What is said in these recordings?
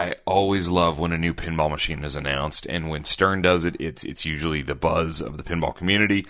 I always love when a new pinball machine is announced, and when Stern does it, it's usually the buzz of the pinball community.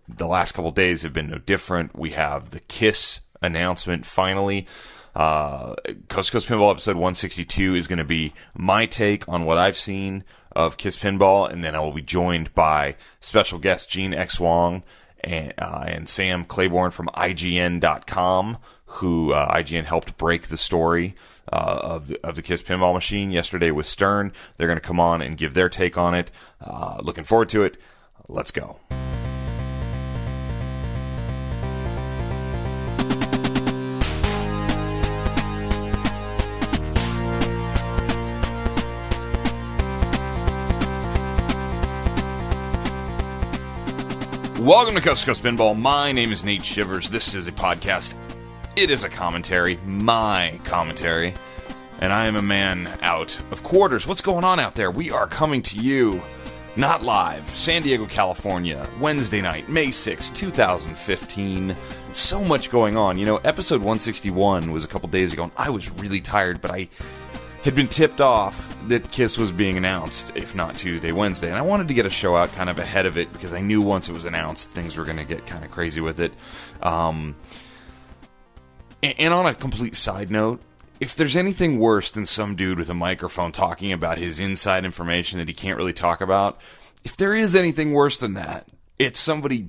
The last couple days have been no different. We have the KISS announcement finally. Coast2Coast Pinball episode 162 is going to be my take on what I've seen of KISS Pinball, and then I will be joined by special guest Gene X. Wong and Sam Claiborne from IGN.com, who IGN helped break the story of the KISS Pinball machine yesterday with Stern. They're going to come on and give their take on it. Looking forward to it. Let's go. Welcome to Coast2Coast Pinball. My name is Nate Shivers. This is a podcast. It is a commentary, my commentary, and I am a man out of quarters. What's going on out there? We are coming to you, not live, San Diego, California, Wednesday night, May 6, 2015. So much going on. You know, episode 161 was a couple days ago, and I was really tired, but I had been tipped off that KISS was being announced, if not Tuesday, Wednesday. And I wanted to get a show out kind of ahead of it because I knew once it was announced, things were going to get kind of crazy with it. And on a complete side note, if there's anything worse than some dude with a microphone talking about his inside information that he can't really talk about, if there is anything worse than that, it's somebody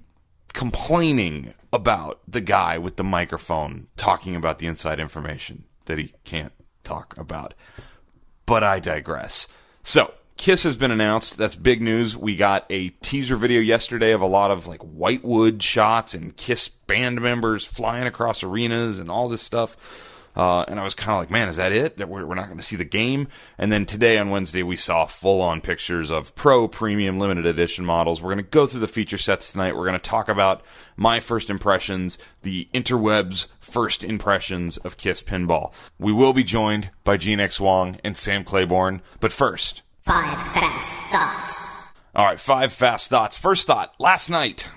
complaining about the guy with the microphone talking about the inside information that he can't talk about. But I digress. So, KISS has been announced. That's big news. We got a teaser video yesterday of a lot of like Whitewood shots and KISS band members flying across arenas and all this stuff. And I was kind of like, man, is that it? That we're not going to see the game? And then today on Wednesday, we saw full-on pictures of Pro, Premium, Limited Edition models. We're going to go through the feature sets tonight. We're going to talk about my first impressions, the interwebs' first impressions of KISS Pinball. We will be joined by Gene X. Wong and Sam Claiborne. But first, 5 fast thoughts. All right, 5 fast thoughts. First thought, last night,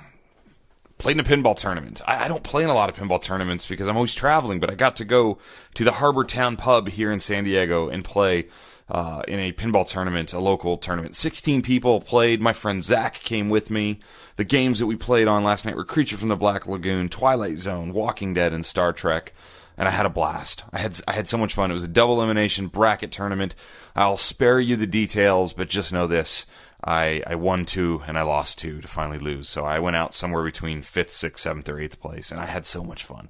played in a pinball tournament. I don't play in a lot of pinball tournaments because I'm always traveling, but I got to go to the Harbor Town Pub here in San Diego and play in a pinball tournament, a local tournament. 16 people played. My friend Zach came with me. The games that we played on last night were Creature from the Black Lagoon, Twilight Zone, Walking Dead, and Star Trek. And I had a blast. I had so much fun. It was a double elimination bracket tournament. I'll spare you the details, but just know this. I won 2 and I lost 2 to finally lose. So I went out somewhere between 5th, 6th, 7th, or 8th place, and I had so much fun.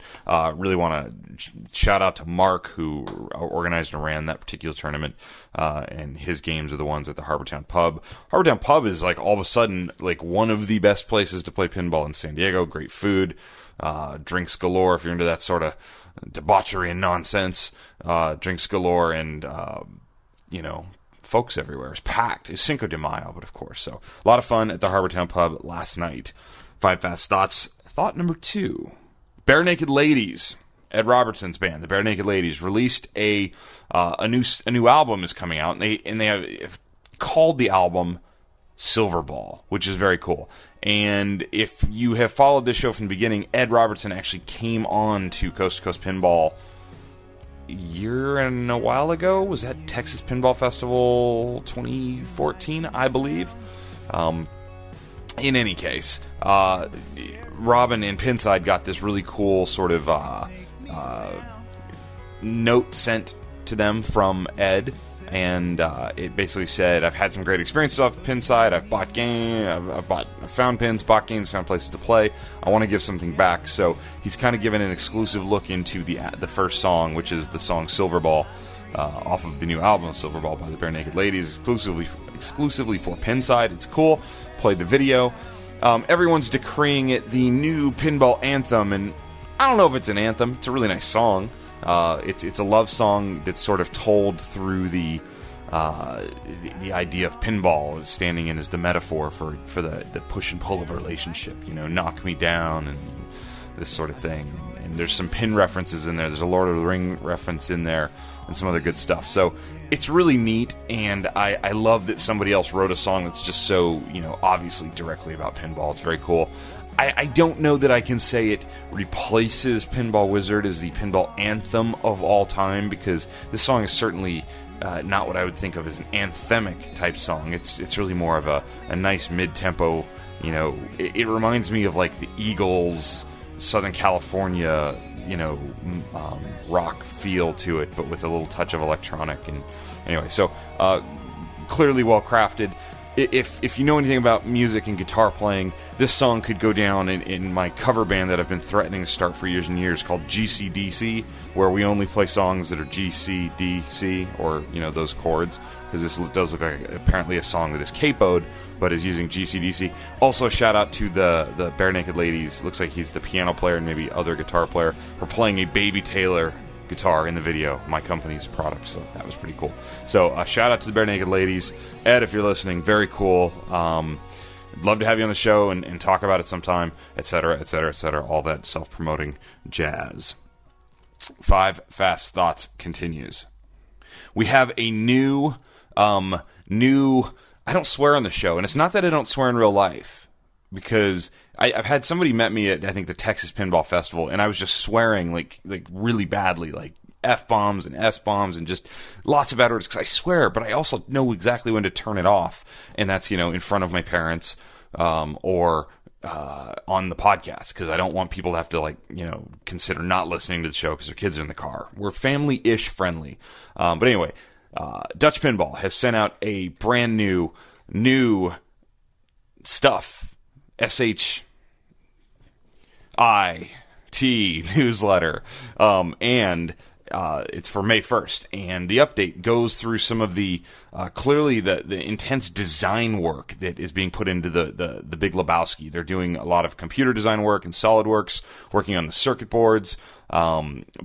Really want to shout out to Mark, who organized and ran that particular tournament, and his games are the ones at the Harbor Town Pub. Harbor Town Pub is like all of a sudden like one of the best places to play pinball in San Diego. Great food, drinks galore if you're into that sort of debauchery and nonsense. Drinks galore and folks everywhere. It's packed. It's Cinco de Mayo, but of course. So, a lot of fun at the Harbor Town Pub last night. 5 fast thoughts. Thought number 2. Bare Naked Ladies, Ed Robertson's band, the Bare Naked Ladies, released a new album is coming out, and they have called the album Silver Ball, which is very cool. And if you have followed this show from the beginning, Ed Robertson actually came on to Coast2Coast Pinball a year and a while ago. Was that Texas Pinball Festival 2014, I believe? In any case, Robin and Pinside got this really cool sort of note sent to them from Ed, and it basically said, I've had some great experiences off Pinside. I've bought I've found pins, bought games, found places to play. I want to give something back. So he's kind of given an exclusive look into the first song, which is the song Silver Ball, off of the new album Silver Ball by the Bare Naked Ladies, exclusively for Pinside. It's cool. Played the video. Everyone's decreeing it the new pinball anthem, and I don't know if it's an anthem. It's a really nice song. It's a love song that's sort of told through the idea of pinball standing in as the metaphor for the push and pull of a relationship. You know, knock me down and this sort of thing. And there's some pin references in there. There's a Lord of the Ring reference in there and some other good stuff. So it's really neat, and I love that somebody else wrote a song that's just so, obviously directly about pinball. It's very cool. I don't know that I can say it replaces Pinball Wizard as the pinball anthem of all time, because this song is certainly not what I would think of as an anthemic type song. It's really more of a nice mid-tempo, you know, it reminds me of like the Eagles, Southern California, you know, rock feel to it, but with a little touch of electronic. And anyway, so clearly well crafted. If you know anything about music and guitar playing, this song could go down in my cover band that I've been threatening to start for years and years, called GCDC, where we only play songs that are GCDC, or, you know, those chords, because this does look like apparently a song that is capoed, but is using GCDC. Also, a shout out to the Bare Naked Ladies. Looks like he's the piano player and maybe other guitar player, for playing a Baby Taylor guitar in the video, my company's product, so that was pretty cool. So shout out to the Bare Naked Ladies. Ed, if you're listening, very cool. Love to have you on the show and talk about it sometime, etc., etc., etc., all that self-promoting jazz. 5 Fast Thoughts continues. We have a new I don't swear on the show, and it's not that I don't swear in real life, because I've had somebody met me at, I think, the Texas Pinball Festival, and I was just swearing like really badly, like F-bombs and S-bombs and just lots of bad words, because I swear, but I also know exactly when to turn it off, and that's, you know, in front of my parents or on the podcast, because I don't want people to have to, like, you know, consider not listening to the show because their kids are in the car. We're family-ish friendly. But anyway, Dutch Pinball has sent out a brand new stuff, SHIT newsletter, and it's for May 1st, and the update goes through some of the clearly the intense design work that is being put into the Big Lebowski. They're doing a lot of computer design work in SolidWorks, working on the circuit boards.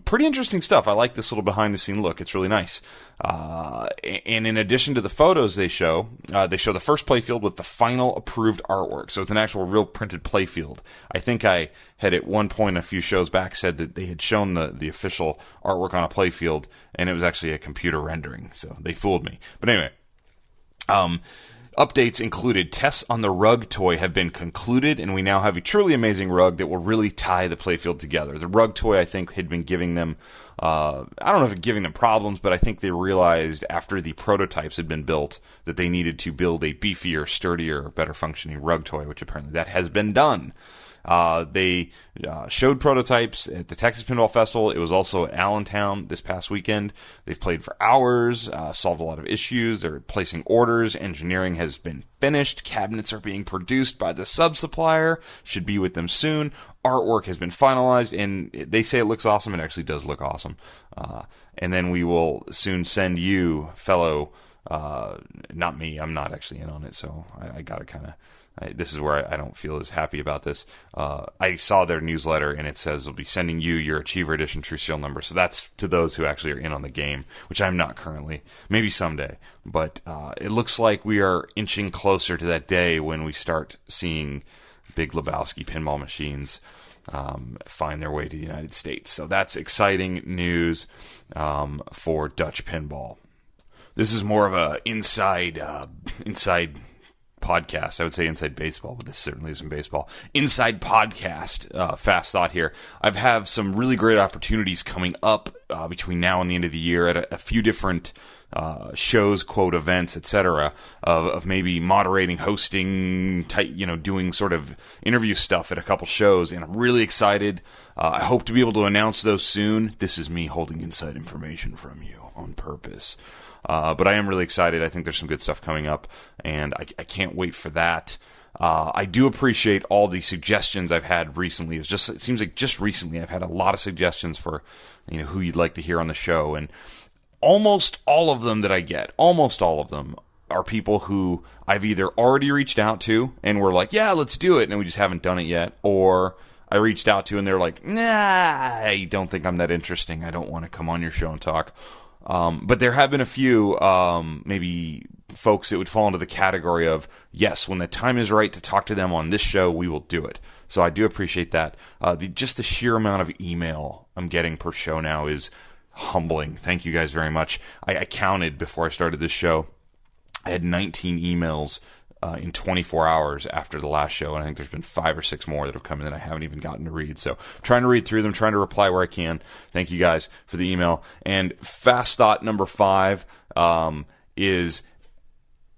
Pretty interesting stuff. I like this little behind the scene look. It's really nice. And in addition to the photos they show the first playfield with the final approved artwork. So it's an actual real printed playfield. I think I had at one point a few shows back said that they had shown the official artwork on a playfield, and it was actually a computer rendering. So they fooled me. But anyway, updates included tests on the rug toy have been concluded, and we now have a truly amazing rug that will really tie the playfield together. The rug toy, I think, had been giving them, I don't know if it's giving them problems, but I think they realized after the prototypes had been built that they needed to build a beefier, sturdier, better functioning rug toy, which apparently that has been done. They showed prototypes at the Texas Pinball Festival. It was also at Allentown this past weekend. They've played for hours, solved a lot of issues. They're placing orders. Engineering has been finished. Cabinets are being produced by the sub-supplier. Should be with them soon. Artwork has been finalized, and they say it looks awesome. It actually does look awesome. And then we will soon send you, fellow, not me, I'm not actually in on it, so I gotta kind of... this is where I don't feel as happy about this. I saw their newsletter, and it says they'll be sending you your Achiever Edition True Seal number. So that's to those who actually are in on the game, which I'm not currently. Maybe someday. But it looks like we are inching closer to that day when we start seeing Big Lebowski pinball machines find their way to the United States. So that's exciting news for Dutch Pinball. This is more of a inside podcast. I would say inside baseball, but this certainly isn't baseball. Inside podcast, fast thought here. I have some really great opportunities coming up between now and the end of the year at a few different shows, quote, events, etc. Of maybe moderating, hosting, doing sort of interview stuff at a couple shows, and I'm really excited. I hope to be able to announce those soon. This is me holding inside information from you on purpose. But I am really excited. I think there's some good stuff coming up, and I can't wait for that. I do appreciate all the suggestions I've had recently. It seems like just recently I've had a lot of suggestions for who you'd like to hear on the show, and almost all of them that I get, almost all of them are people who I've either already reached out to and we're like, yeah, let's do it, and we just haven't done it yet, or I reached out to and they're like, nah, I don't think I'm that interesting. I don't want to come on your show and talk. But there have been a few, maybe folks that would fall into the category of, yes, when the time is right to talk to them on this show, we will do it. So I do appreciate that. Just the sheer amount of email I'm getting per show now is humbling. Thank you guys very much. I counted before I started this show. I had 19 emails in 24 hours after the last show, and I think there's been 5 or 6 more that have come in that I haven't even gotten to read. So trying to read through them, trying to reply where I can. Thank you guys for the email. And fast thought number 5, is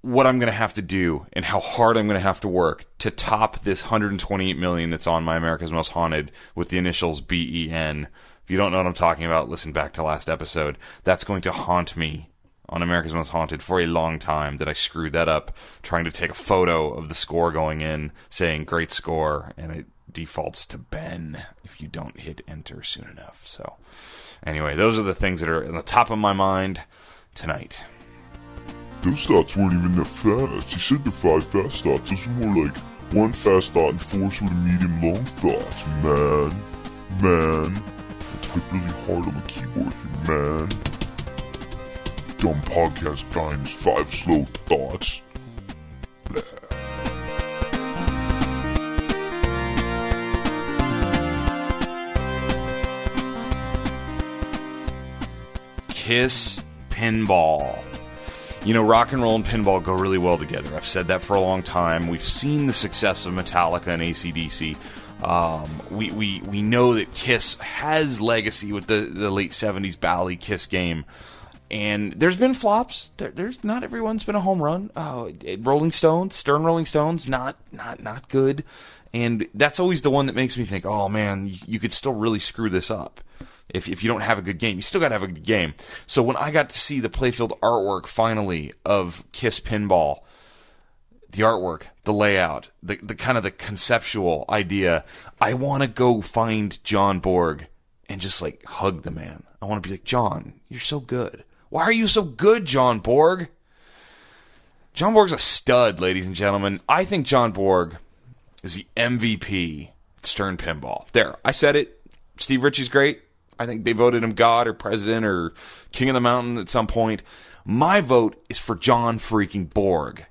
what I'm going to have to do and how hard I'm going to have to work to top this 128 million that's on my America's Most Haunted with the initials BEN. If you don't know what I'm talking about, listen back to last episode. That's going to haunt me on America's Most Haunted for a long time, that I screwed that up trying to take a photo of the score going in saying great score, and it defaults to Ben if you don't hit enter soon enough. So anyway, those are the things that are on the top of my mind tonight. Those thoughts weren't even that fast. You said the 5 fast thoughts. Those were more like 1 fast thought and 4 sort of medium-long thoughts. Man. I type really hard on the keyboard here, man. Dumb podcast guy and his 5 slow thoughts. Blah. Kiss Pinball. You know, rock and roll and pinball go really well together. I've said that for a long time. We've seen the success of Metallica and AC/DC. We know that Kiss has legacy with the late 70s Bally Kiss game. And there's been flops. There's not everyone's been a home run. Rolling Stones, Stern Rolling Stones, not good. And that's always the one that makes me think, oh man, you could still really screw this up. If you don't have a good game, you still got to have a good game. So when I got to see the playfield artwork finally of Kiss Pinball, the artwork, the layout, the kind of the conceptual idea, I want to go find John Borg and just like hug the man. I want to be like, John, you're so good. Why are you so good, John Borg? John Borg's a stud, ladies and gentlemen. I think John Borg is the MVP at Stern Pinball. There, I said it. Steve Ritchie's great. I think they voted him God or president or king of the mountain at some point. My vote is for John freaking Borg.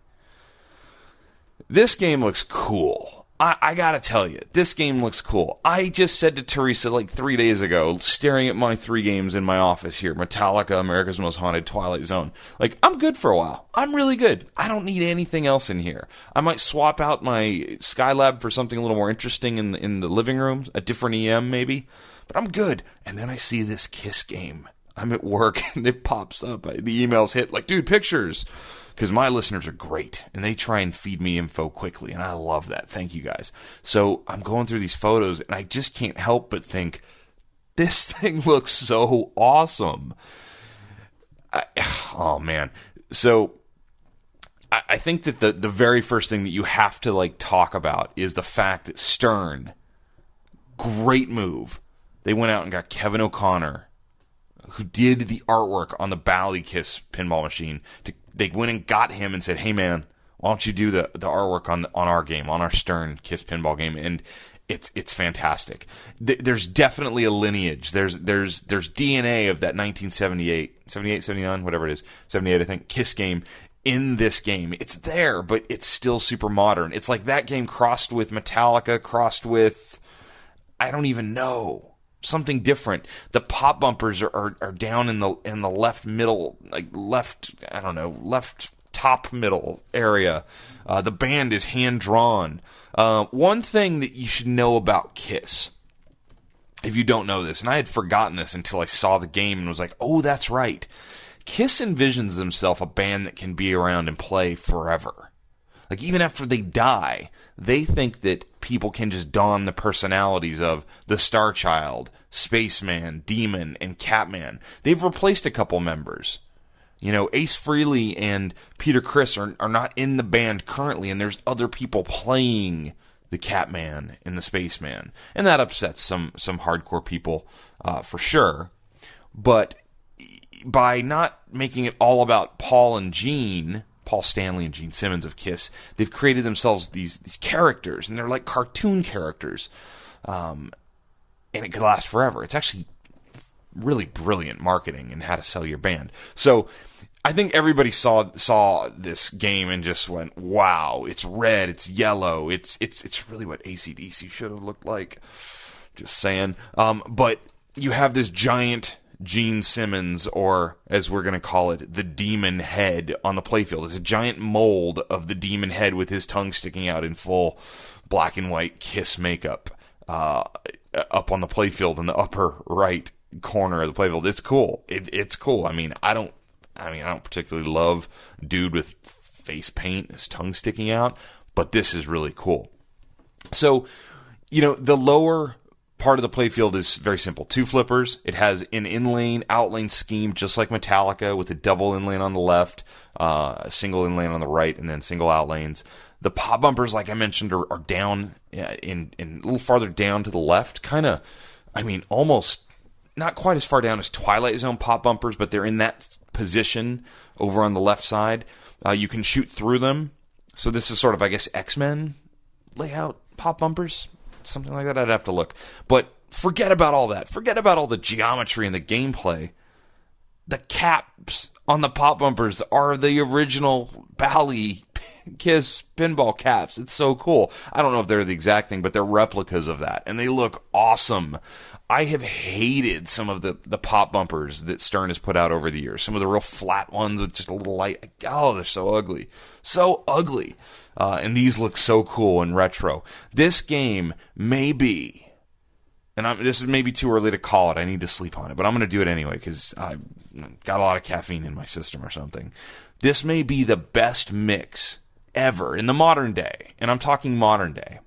This game looks cool. I gotta tell you, this game looks cool. I just said to Teresa like 3 days ago, staring at my 3 games in my office here, Metallica, America's Most Haunted, Twilight Zone, like, I'm good for a while. I'm really good. I don't need anything else in here. I might swap out my Skylab for something a little more interesting in the living room, a different EM maybe, but I'm good. And then I see this Kiss game. I'm at work and it pops up. The emails hit like, dude, pictures. Because my listeners are great, and they try and feed me info quickly, and I love that. Thank you, guys. So I'm going through these photos, and I just can't help but think, this thing looks so awesome. Oh, man. So I think that the very first thing that you have to like talk about is the fact that Stern, great move. They went out and got Kevin O'Connor, who did the artwork on the Bally Kiss pinball machine. They went and got him and said, hey man, why don't you do the artwork on our game, on our Stern Kiss pinball game? And it's fantastic. There's definitely a lineage. There's DNA of that 1978, 78, 79, whatever it is, 78 I think, Kiss game in this game. It's there, but it's still super modern. It's like that game crossed with Metallica, crossed with, I don't even know, something different. The pop bumpers are down in the left middle, like left top middle area. The band is hand drawn. One thing that you should know about Kiss, if you don't know this, and I had forgotten this until I saw the game and was like, oh, that's right. Kiss envisions themselves a band that can be around and play forever. Like, even after they die, they think that people can just don the personalities of the Star Child, Spaceman, Demon, and Catman. They've replaced a couple members. You know, Ace Frehley and Peter Criss are not in the band currently, and there's other people playing the Catman and the Spaceman. And that upsets some hardcore people, for sure. But by not making it all about Paul Stanley and Gene Simmons of Kiss, they've created themselves these characters, and they're like cartoon characters, and it could last forever. It's actually really brilliant marketing and how to sell your band. So I think everybody saw this game and just went, wow, it's red, it's yellow, it's really what AC/DC should have looked like. Just saying. But you have this giant Gene Simmons, or as we're going to call it, the Demon Head on the playfield. It's a giant mold of the Demon Head with his tongue sticking out in full black and white Kiss makeup up on the playfield in the upper right corner of the playfield. It's cool. It's cool. I mean, I don't I mean, I don't particularly love dude with face paint, his tongue sticking out, but this is really cool. So, the lower part of the playfield is very simple. 2 flippers. It has an in-lane, out-lane scheme, just like Metallica, with a double in-lane on the left, a single in-lane on the right, and then single out-lanes. The pop bumpers, like I mentioned, are down in a little farther down to the left. Kind of, almost not quite as far down as Twilight Zone pop bumpers, but they're in that position over on the left side. You can shoot through them. So this is sort of, I guess, X-Men layout pop bumpers. Something like that. I'd have to look. But forget about all that. Forget about all the geometry and the gameplay. The caps on the pop bumpers are the original Bally Kiss pinball caps. It's so cool. I don't know if they're the exact thing, but they're replicas of that. And they look awesome. I have hated some of the pop bumpers that Stern has put out over the years. Some of the real flat ones with just a little light. Oh, they're so ugly. So ugly. And these look so cool and retro. This game may be, and this is maybe too early to call it. I need to sleep on it, but I'm going to do it anyway because I've got a lot of caffeine in my system or something. This may be the best mix ever in the modern day, and I'm talking modern day,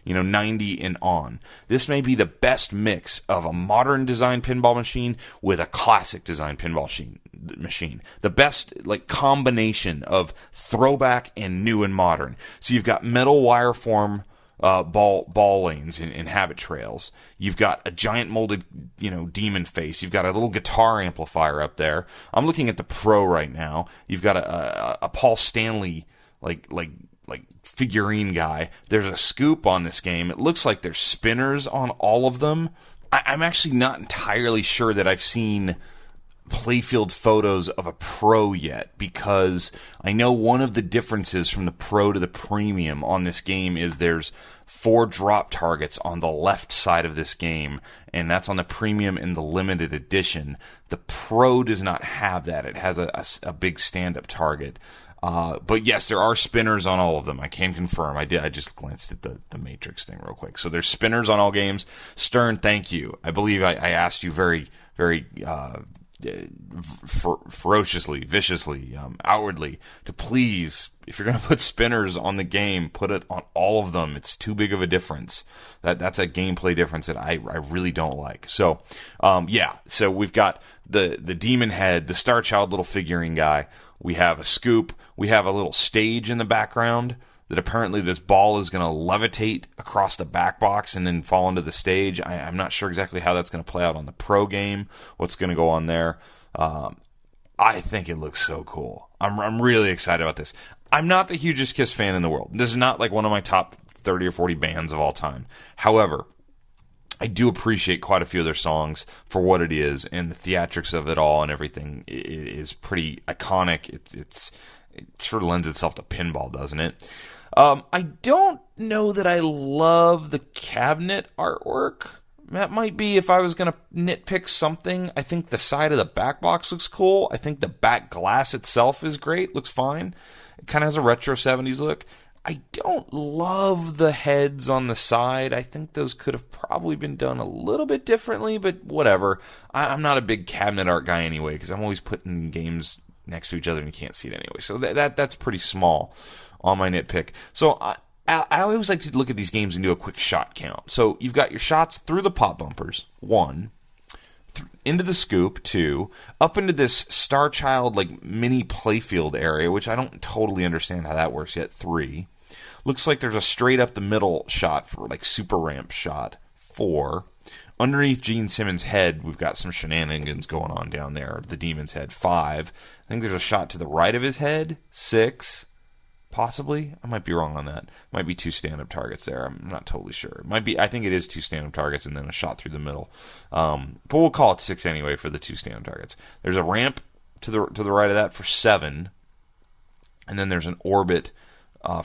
90 and on. This may be the best mix of a modern design pinball machine with a classic design pinball machine. The best combination of throwback and new and modern. So you've got metal wire form ball lanes and habit trails. You've got a giant molded, demon face. You've got a little guitar amplifier up there. I'm looking at the Pro right now. You've got a Paul Stanley like figurine guy. There's a scoop on this game. It looks like there's spinners on all of them. I'm actually not entirely sure that I've seen playfield photos of a Pro yet, because I know one of the differences from the Pro to the Premium on this game is there's 4 drop targets on the left side of this game, and that's on the Premium and the Limited Edition. The Pro does not have that. It has a big stand-up target. But yes, there are spinners on all of them. I can confirm. I just glanced at the Matrix thing real quick. So there's spinners on all games. Stern, thank you. I believe I asked you very, very ferociously, viciously, outwardly to please, if you're going to put spinners on the game, put it on all of them. It's too big of a difference. That's a gameplay difference that I really don't like. So, so we've got the demon head, the Star Child little figurine guy. We have a scoop. We have a little stage in the background that apparently this ball is going to levitate across the back box and then fall into the stage. I'm not sure exactly how that's going to play out on the Pro game, what's going to go on there. I think it looks so cool. I'm really excited about this. I'm not the hugest Kiss fan in the world. This is not like one of my top 30 or 40 bands of all time. However, I do appreciate quite a few of their songs for what it is, and the theatrics of it all and everything is pretty iconic. It sort of lends itself to pinball, doesn't it? I don't know that I love the cabinet artwork. That might be if I was going to nitpick something. I think the side of the back box looks cool. I think the back glass itself is great. Looks fine. It kind of has a retro 70s look. I don't love the heads on the side. I think those could have probably been done a little bit differently, but whatever. I'm not a big cabinet art guy anyway, because I'm always putting games next to each other and you can't see it anyway. So that's pretty small on my nitpick. So I always like to look at these games and do a quick shot count. So you've got your shots through the pop bumpers, 1. Into the scoop, 2, up into this Star Child mini playfield area, which I don't totally understand how that works yet, 3. Looks like there's a straight up the middle shot for super ramp shot, 4. Underneath Gene Simmons' head, we've got some shenanigans going on down there, the demon's head, 5. I think there's a shot to the right of his head, 6. Possibly. I might be wrong on that. Might be 2 stand-up targets there. I'm not totally sure. It might be. I think it is 2 stand-up targets and then a shot through the middle. But we'll call it 6 anyway for the 2 stand-up targets. There's a ramp to the right of that for 7, and then there's an orbit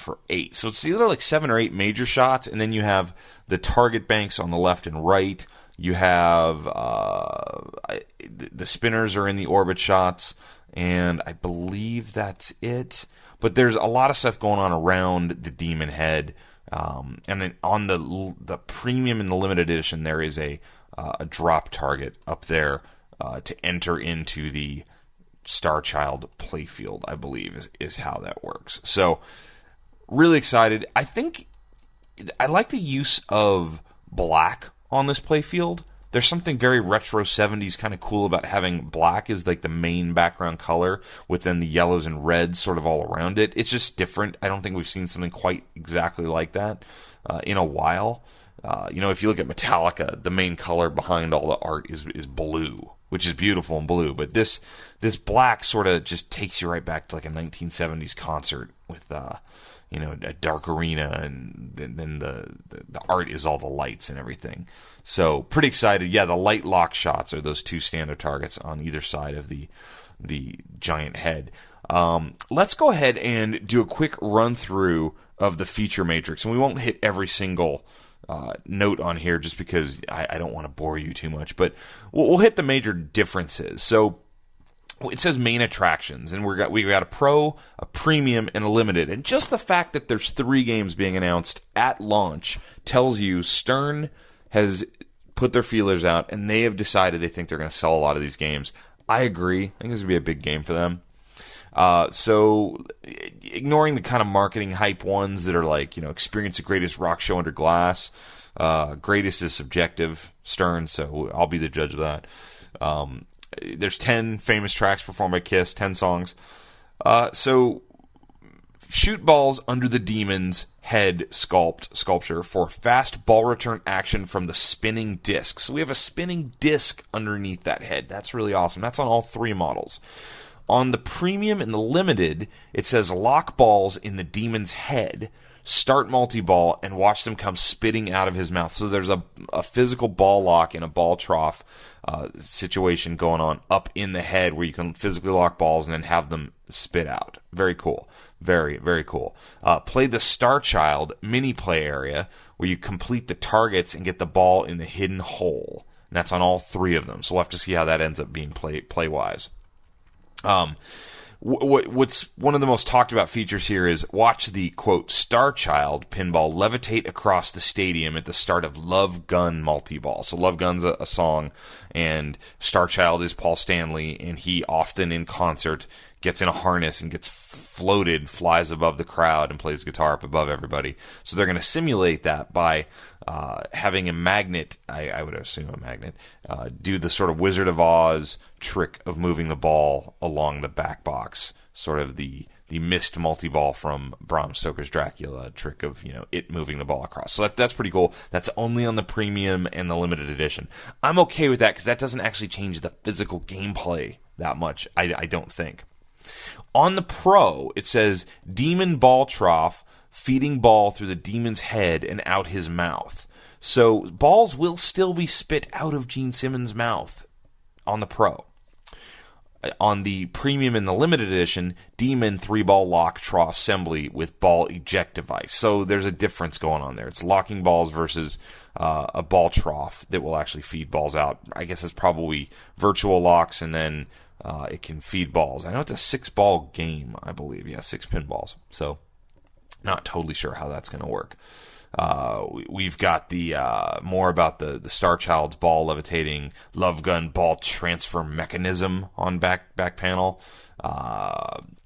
for 8. So it's either 7 or 8 major shots, and then you have the target banks on the left and right. You have the spinners are in the orbit shots, and I believe that's it. But there's a lot of stuff going on around the demon head, and then on the Premium and the Limited Edition, there is a drop target up there to enter into the Star Child playfield, I believe, is how that works. So, really excited. I think I like the use of black on this playfield. There's something very retro 70s kind of cool about having black as like the main background color with then the yellows and reds sort of all around it. It's just different. I don't think we've seen something quite exactly like that in a while. If you look at Metallica, the main color behind all the art is blue, which is beautiful and blue. But this black sort of just takes you right back to like a 1970s concert with a dark arena, and then the art is all the lights and everything. So pretty excited. Yeah, the light lock shots are those two standard targets on either side of the giant head. Let's go ahead and do a quick run through of the feature matrix, and we won't hit every single note on here just because I don't want to bore you too much, but we'll hit the major differences. So it says main attractions, and we got a pro, a premium, and a limited. And just the fact that there's 3 games being announced at launch tells you Stern has put their feelers out, and they have decided they think they're going to sell a lot of these games. I agree. I think this would be a big game for them. So ignoring the kind of marketing hype ones that are like, experience the greatest rock show under glass. Greatest is subjective, Stern, so I'll be the judge of that. There's 10 famous tracks performed by Kiss, 10 songs. So shoot balls under the demon's head sculpture for fast ball return action from the spinning disc. So we have a spinning disc underneath that head. That's really awesome. That's on all 3 models. On the premium and the limited, it says lock balls in the demon's head, start multi-ball, and watch them come spitting out of his mouth. So there's a physical ball lock in a ball trough situation going on up in the head where you can physically lock balls and then have them spit out. Very cool. Very, very cool. Play the Star Child mini play area where you complete the targets and get the ball in the hidden hole. And that's on all 3 of them. So we'll have to see how that ends up being play-wise. What's one of the most talked about features here is watch the, quote, Star Child pinball levitate across the stadium at the start of Love Gun multi-ball. So Love Gun's a song, and Star Child is Paul Stanley, and he often in concert gets in a harness and gets floated, flies above the crowd, and plays guitar up above everybody. So they're going to simulate that by having a magnet, I would assume a magnet, do the sort of Wizard of Oz trick of moving the ball along the back box, sort of the missed multi-ball from Bram Stoker's Dracula trick of, it moving the ball across. So that's pretty cool. That's only on the premium and the limited edition. I'm okay with that because that doesn't actually change the physical gameplay that much, I don't think. On the Pro, it says Demon Ball Trough, feeding ball through the demon's head and out his mouth. So balls will still be spit out of Gene Simmons' mouth on the Pro. On the Premium and the Limited Edition, Demon 3-ball lock trough assembly with ball eject device. So there's a difference going on there. It's locking balls versus a ball trough that will actually feed balls out. I guess it's probably virtual locks, and then it can feed balls. I know it's a 6-ball game, I believe. Yeah, 6 pinballs. So not totally sure how that's going to work. We've got the more about the Star Child's ball levitating Love Gun ball transfer mechanism on back panel.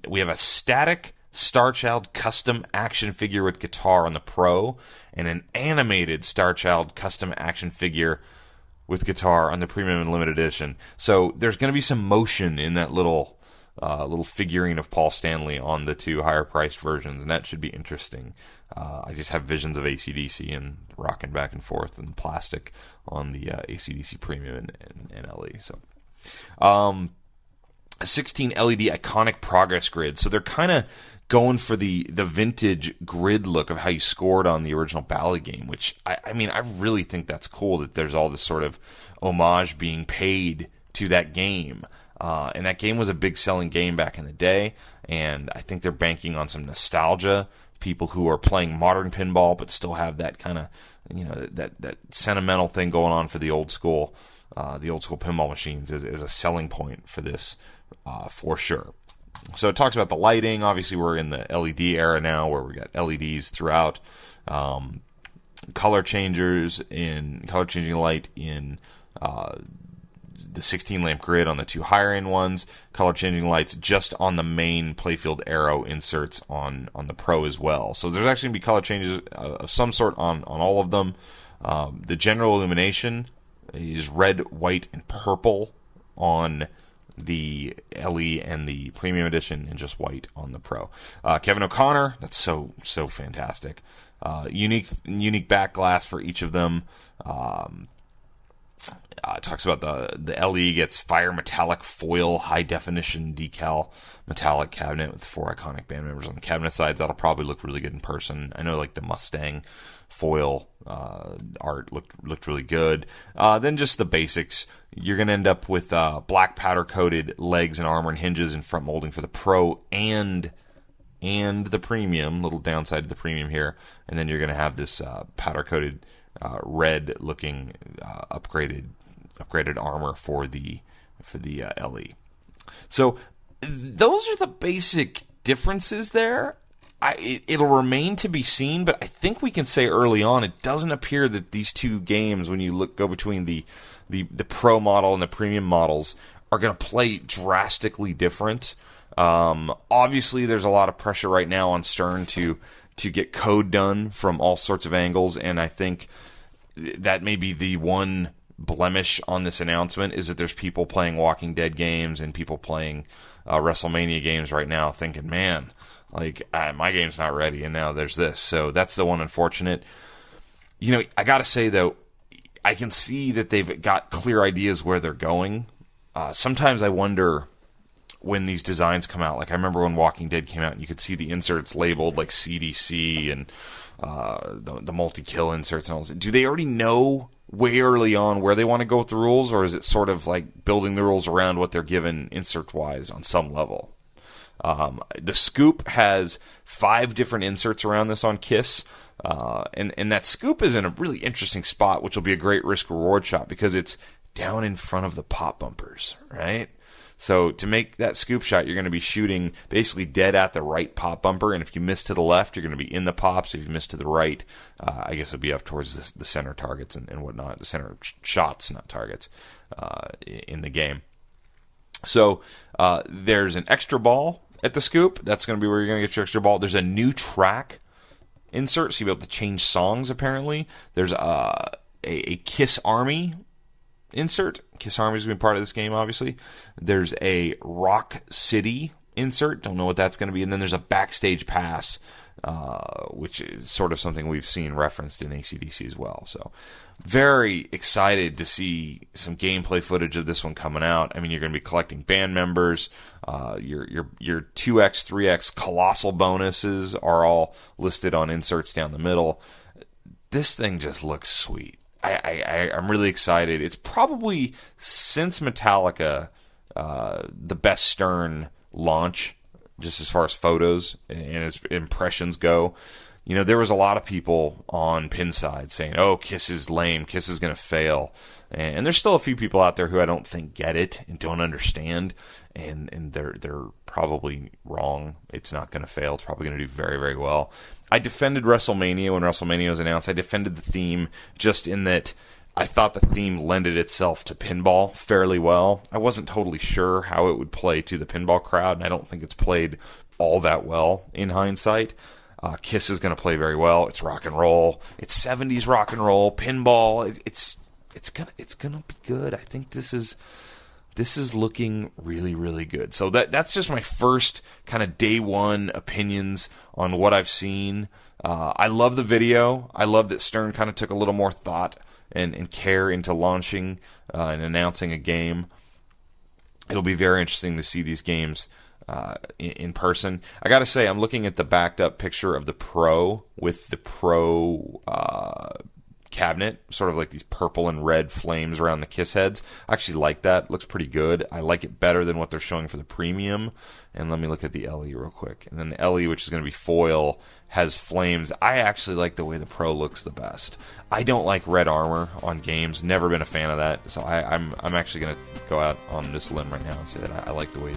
We have a static Star Child custom action figure with guitar on the Pro, and an animated Star Child custom action figure with guitar on the Premium and Limited Edition. So there's going to be some motion in that little figurine of Paul Stanley on the 2 higher-priced versions, and that should be interesting. I just have visions of AC/DC and rocking back and forth and plastic on the AC/DC Premium and LE. So, a 16 LED iconic progress grid. So they're kind of going for the vintage grid look of how you scored on the original Ballad game, which, I mean, I really think that's cool that there's all this sort of homage being paid to that game. And that game was a big selling game back in the day, and I think they're banking on some nostalgia. People who are playing modern pinball but still have that kind of, that sentimental thing going on for the old school pinball machines is a selling point for this, for sure. So it talks about the lighting. Obviously, we're in the LED era now, where we got LEDs throughout. Color changing light in the 16 lamp grid on the 2 higher end ones, color changing lights just on the main playfield arrow inserts on the Pro as well. So there's actually going to be color changes of some sort on all of them. The general illumination is red, white, and purple on the LE and the Premium Edition, and just white on the Pro. Kevin O'Connor, that's so fantastic. Unique back glass for each of them. Talks about the LE gets fire metallic foil high definition decal metallic cabinet with 4 iconic band members on the cabinet sides. That'll probably look really good in person. I know like the Mustang foil art looked really good. Then just the basics. You're going to end up with black powder coated legs and armor and hinges and front molding for the Pro and the Premium. Little downside to the Premium here. And then you're going to have this powder coated red looking upgraded armor for the LE. So those are the basic differences there. It'll remain to be seen, but I think we can say early on it doesn't appear that these two games, when you go between the Pro model and the Premium models, are going to play drastically different. Obviously, there's a lot of pressure right now on Stern to get code done from all sorts of angles, and I think that may be the one blemish on this announcement, is that there's people playing Walking Dead games and people playing WrestleMania games right now thinking, man, like my game's not ready, and now there's this. So that's the one unfortunate. I gotta say though, I can see that they've got clear ideas where they're going. Sometimes I wonder when these designs come out. Like I remember when Walking Dead came out and you could see the inserts labeled like CDC and the multi-kill inserts and all this. Do they already know way early on where they want to go with the rules, or is it sort of like building the rules around what they're given insert-wise on some level? The Scoop has 5 different inserts around this on KISS, and that Scoop is in a really interesting spot, which will be a great risk-reward shot because it's down in front of the pop bumpers, right? So to make that scoop shot, you're going to be shooting basically dead at the right pop bumper, and if you miss to the left, you're going to be in the pops. If you miss to the right, I guess it'll be up towards the center targets and whatnot, the center shots, not targets, in the game. So there's an extra ball at the Scoop. That's going to be where you're going to get your extra ball. There's a new track insert, so you'll be able to change songs, apparently. There's a KISS Army insert. KISS Army is going to be part of this game, obviously. There's a Rock City insert. Don't know what that's going to be. And then there's a backstage pass, which is sort of something we've seen referenced in AC/DC as well. So very excited to see some gameplay footage of this one coming out. I mean, you're going to be collecting band members. Your 2x, 3x colossal bonuses are all listed on inserts down the middle. This thing just looks sweet. I'm really excited. It's probably, since Metallica, the best Stern launch, just as far as photos and as impressions go. There was a lot of people on Pinside saying, oh, KISS is lame, KISS is going to fail. And there's still a few people out there who I don't think get it and don't understand, and they're probably wrong. It's not going to fail. It's probably going to do very, very well. I defended WrestleMania when WrestleMania was announced. I defended the theme just in that I thought the theme lended itself to pinball fairly well. I wasn't totally sure how it would play to the pinball crowd, and I don't think it's played all that well in hindsight. KISS is going to play very well. It's rock and roll. It's 70s rock and roll pinball. It's gonna be good. I think this is looking really, really good. So that's just my first kind of day one opinions on what I've seen. I love the video. I love that Stern kind of took a little more thought and care into launching and announcing a game. It'll be very interesting to see these games in person. I gotta say, I'm looking at the backed up picture of the Pro with the Pro cabinet, sort of like these purple and red flames around the KISS heads. I actually like that. Looks pretty good. I like it better than what they're showing for the Premium. And let me look at the LE real quick. And then the LE, which is going to be foil, has flames. I actually like the way the Pro looks the best. I don't like red armor on games. Never been a fan of that. So I'm actually going to go out on this limb right now and say that I like the way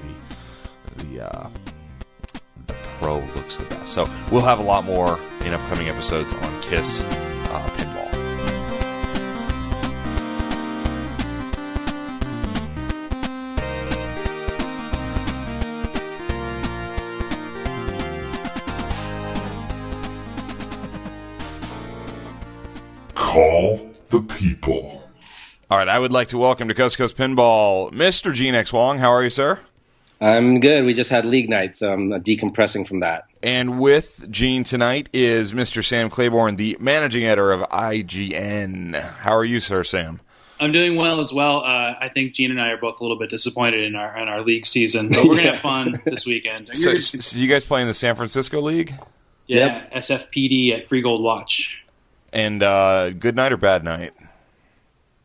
the Pro looks the best. So we'll have a lot more in upcoming episodes on KISS Pinball. Call the people. All right, I would like to welcome to Coast to Coast Pinball, Mr. Gene X. Wong. How are you, sir? I'm good. We just had league night, so I'm decompressing from that. And with Gene tonight is Mr. Sam Claiborne, the managing editor of IGN. How are you, sir, Sam? I'm doing well as well. I think Gene and I are both a little bit disappointed in our league season, but we're going to have fun this weekend. So you guys play in the San Francisco League? Yeah, yep. SFPD at Free Gold Watch. And good night or bad night?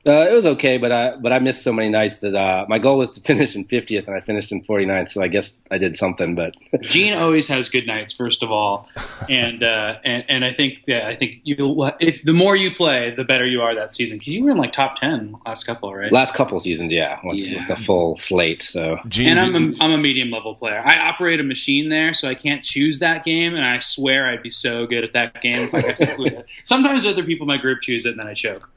It was okay, but I missed so many nights that my goal was to finish in 50th, and I finished in 49th, so I guess I did something. But Gene always has good nights, first of all, and I think if the more you play, the better you are that season, because you were in like top 10 last couple, right? Last couple seasons, yeah, with the full slate. So, Gene, and I'm a medium level player. I operate a machine there, so I can't choose that game, and I swear I'd be so good at that game if I got to include it. Sometimes other people in my group choose it, and then I choke.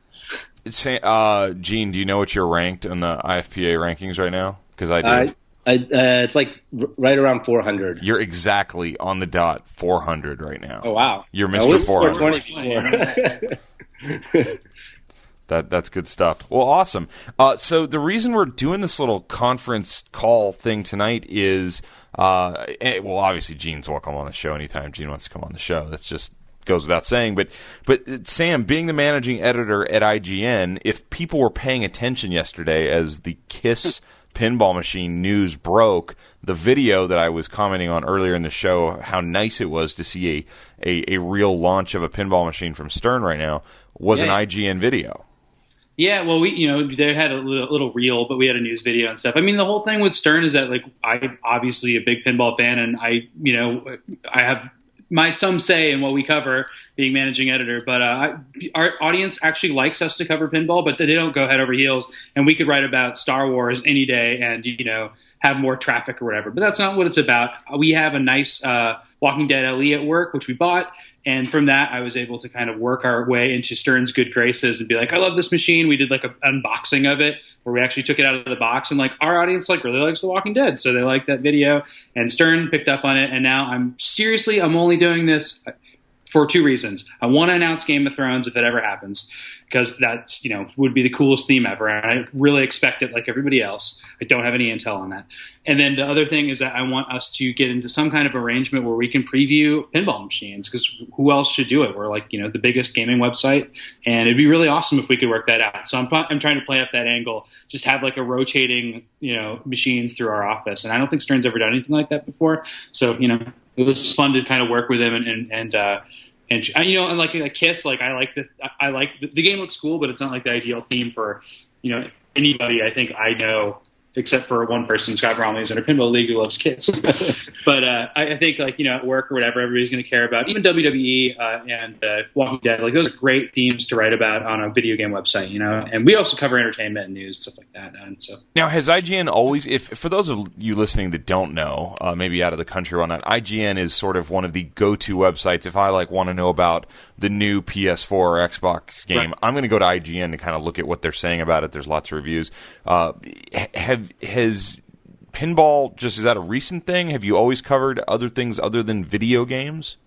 Gene, do you know what you're ranked in the IFPA rankings right now? Because I do. It's like right around 400. You're exactly on the dot, 400 right now. Oh, wow. You're Mr. 400. That's good stuff. Well, awesome. So the reason we're doing this little conference call thing tonight is, obviously Gene's welcome on the show anytime Gene wants to come on the show. That's just goes without saying, but Sam, being the managing editor at IGN, if people were paying attention yesterday as the KISS pinball machine news broke, the video that I was commenting on earlier in the show, how nice it was to see a real launch of a pinball machine from Stern right now, was an IGN video. Yeah, well, they had a little reel, but we had a news video and stuff. I mean, the whole thing with Stern is that, like, I'm obviously a big pinball fan, and I have my some say in what we cover, being managing editor, but our audience actually likes us to cover pinball, but they don't go head over heels, and we could write about Star Wars any day and, have more traffic or whatever. But that's not what it's about. We have a nice Walking Dead LE at work, which we bought, and from that I was able to kind of work our way into Stern's good graces and be like, I love this machine. We did like an unboxing of it, where we actually took it out of the box, and like our audience really likes The Walking Dead, so they liked that video, and Stern picked up on it. And now I'm only doing this for two reasons. I want to announce Game of Thrones if it ever happens, because that's would be the coolest theme ever, and I really expect it like everybody else. I don't have any intel on that. And then the other thing is that I want us to get into some kind of arrangement where we can preview pinball machines, because who else should do it? We're the biggest gaming website, and it'd be really awesome if we could work that out. So I'm trying to play up that angle, just have like a rotating machines through our office, and I don't think Stern's ever done anything like that before. So it was fun to kind of work with him and like KISS, I like the game looks cool, but it's not like the ideal theme for anybody I think I know, except for one person, Scott Bromley, who's in a pinball league who loves KISS. But I think at work or whatever, everybody's going to care about. Even WWE and Walking Dead, those are great themes to write about on a video game website, And we also cover entertainment and news, stuff like that. And so now, has IGN always, for those of you listening that don't know, maybe out of the country or not, IGN is sort of one of the go-to websites. If I want to know about the new PS4 or Xbox game, right, I'm going to go to IGN to kind of look at what they're saying about it. There's lots of reviews. Has pinball is that a recent thing? Have you always covered other things other than video games?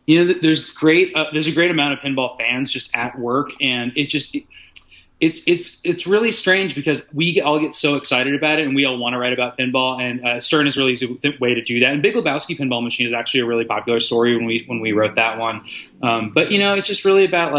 There's a great amount of pinball fans just at work, and it's really strange because we all get so excited about it, and we all want to write about pinball. And Stern is really a way to do that. And Big Lebowski Pinball Machine is actually a really popular story when we wrote that one. But it's just really about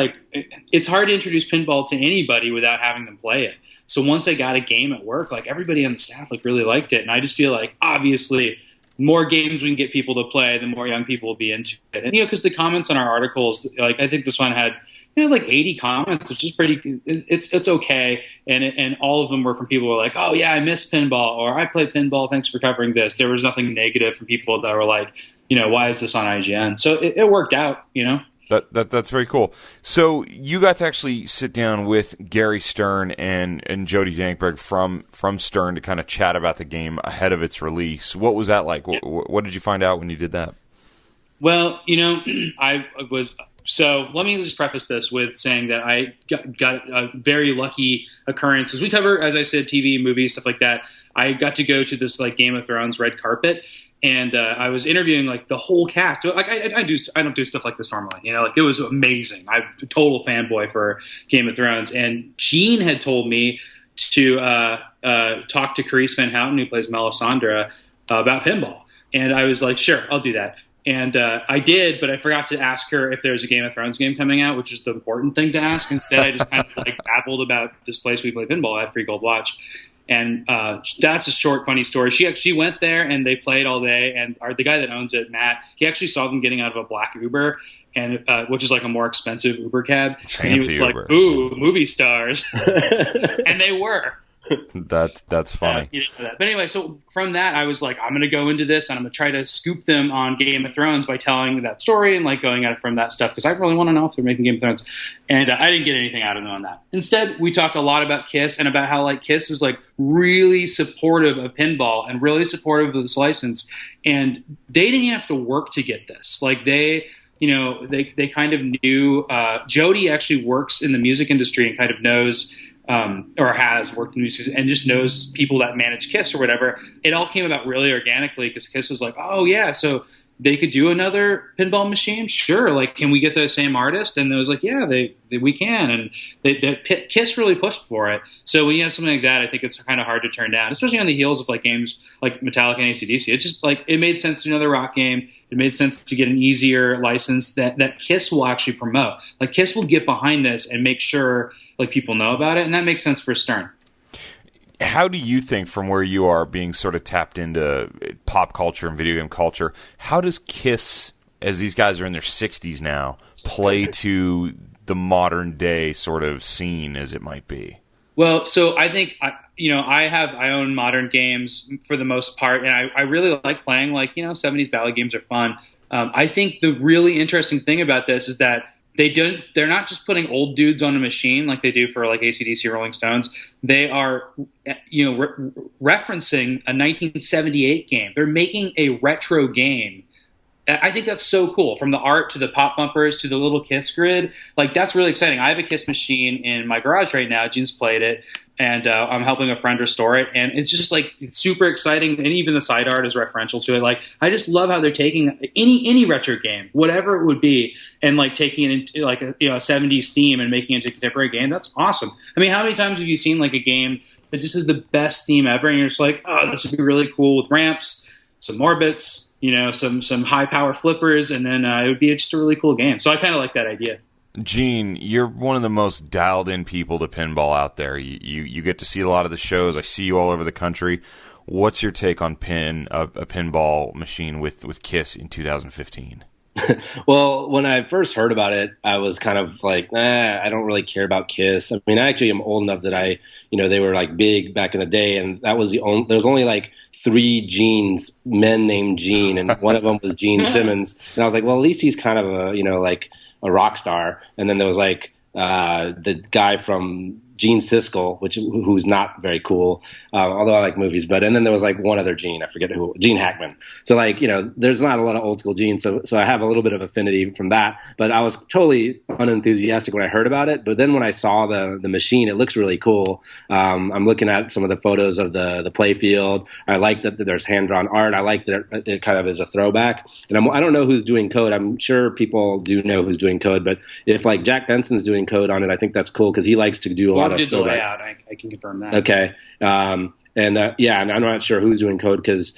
it's hard to introduce pinball to anybody without having them play it. So once I got a game at work, everybody on the staff really liked it, and I just feel obviously more games we can get people to play, the more young people will be into it. And because the comments on our articles, I think this one had 80 comments, which is pretty. It's okay, and all of them were from people who were like, oh yeah, I miss pinball, or I play pinball, thanks for covering this. There was nothing negative from people that were like, why is this on IGN? So it worked out, That's very cool. So you got to actually sit down with Gary Stern and Jody Dankberg from Stern to kind of chat about the game ahead of its release. What was that like? Yeah. What did you find out when you did that? Well, I was. So let me just preface this with saying that I got a very lucky occurrence. As we cover, as I said, TV, movies, stuff like that. I got to go to this Game of Thrones red carpet. and I was interviewing like the whole cast. Like I don't do stuff like this normally, you know. Like it was amazing. I'm a total fanboy for Game of Thrones, and Gene had told me to talk to Carice Van Houten, who plays Melisandre, about pinball, and I was like, sure, I'll do that. And I did, but I forgot to ask her if there's a Game of Thrones game coming out, which is the important thing to ask. Instead, I just kind of like babbled about this place we play pinball at, Free Gold Watch. And that's a short, funny story. She went there and they played all day. And the guy that owns it, Matt, he actually saw them getting out of a black Uber, and which is like a more expensive Uber cab. Fancy and he was Uber. like, "Ooh, movie stars," and they were. That's funny. You know that. But anyway, so from that, I was like, I'm going to go into this and I'm going to try to scoop them on Game of Thrones by telling that story and like going at it from that stuff, because I really want to know if they're making Game of Thrones. And I didn't get anything out of them on that. Instead, we talked a lot about Kiss and about how like Kiss is like really supportive of pinball and really supportive of this license. And they didn't have to work to get this. Like they kind of knew. Jody actually works in the music industry and kind of knows. Or has worked in music and just knows people that manage Kiss or whatever. It all came about really organically because Kiss was like, oh yeah, so they could do another pinball machine? Sure. Like, can we get the same artist? And it was like, yeah, we can. And Kiss really pushed for it. So when you have something like that, I think it's kind of hard to turn down, especially on the heels of like games like Metallica and AC/DC. It just like, it made sense to do another rock game. It made sense to get an easier license that Kiss will actually promote. Like Kiss will get behind this and make sure like people know about it, and that makes sense for Stern. How do you think, from where you are being sort of tapped into pop culture and video game culture, how does Kiss, as these guys are in their 60s now, play to the modern day sort of scene as it might be? Well, so I think, I own modern games for the most part, and I really like playing 70s ballad games are fun. I think the really interesting thing about this is that they're not just putting old dudes on a machine like they do for like AC/DC or Rolling Stones. They are, referencing a 1978 game. They're making a retro game. I think that's so cool. From the art to the pop bumpers to the little Kiss grid, like that's really exciting. I have a Kiss machine in my garage right now. Gene's played it, and I'm helping a friend restore it, and it's just like it's super exciting. And even the side art is referential to it. Like I just love how they're taking any retro game, whatever it would be, and like taking it into like a 70s theme and making it into a contemporary game. That's awesome. I mean, how many times have you seen like a game that just has the best theme ever, and you're just like, oh, this would be really cool with ramps, some orbits, some high power flippers, and then it would be just a really cool game. So I kind of like that idea. Gene, you're one of the most dialed in people to pinball out there. You get to see a lot of the shows. I see you all over the country. What's your take on a pinball machine with Kiss in 2015? Well, when I first heard about it, I was kind of like, I don't really care about Kiss. I mean, I actually am old enough that they were like big back in the day, and that was there was only like 3 men named Gene, and one of them was Gene Simmons. And I was like, well, at least he's kind of a rock star. And then there was like the guy from Gene Siskel, who's not very cool, although I like movies. And then there was like one other Gene, I forget who, Gene Hackman. So there's not a lot of old school Gene, so I have a little bit of affinity from that. But I was totally unenthusiastic when I heard about it. But then when I saw the machine, it looks really cool. I'm looking at some of the photos of the play field. I like that there's hand drawn art. I like that it kind of is a throwback. And I don't know who's doing code. I'm sure people do know who's doing code. But if like Jack Benson's doing code on it, I think that's cool because he likes to do a lot of did the layout. I can confirm that. Okay. And I'm not sure who's doing code because